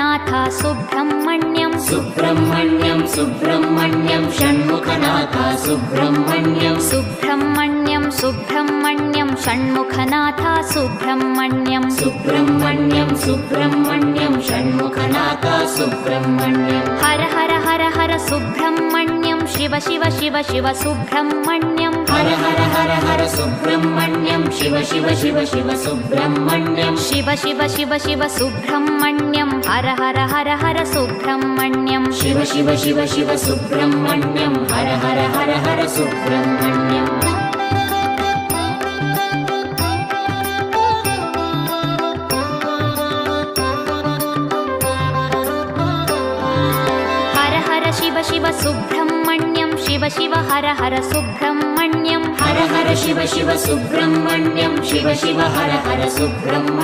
Shanmukhanath Subrahmanyam Subrahmanyam Subrahmanyam Shanmukhanath Subrahmanyam Subrahmanyam Subrahmanyam Shanmukhanath Subrahmanyam Subrahmanyam Subrahmanyam Shanmukhanath Subrahmanyam Har Har Har Har Subrahmanyam Shiva Shiva Shiva Shiva Subrahmanyam Har Har Har Har Subrahmanyam Shiva Shiva Shiva Shiva Subrahmanyam Shiva Shiva Shiva Shiva Subrahmanyam Har Har Har Har Subrahmanyam Shiva Shiva Shiva Shiva Subrahmanyam Har Har Har Har Subrahmanyam Har Har Shiva Shiva Subrahmanyam Shiva Shiva Har Har Subrahmanyam Har Har Shiva Shiva Subrahmanyam Shiva Shiva Har Har Subrahmanyam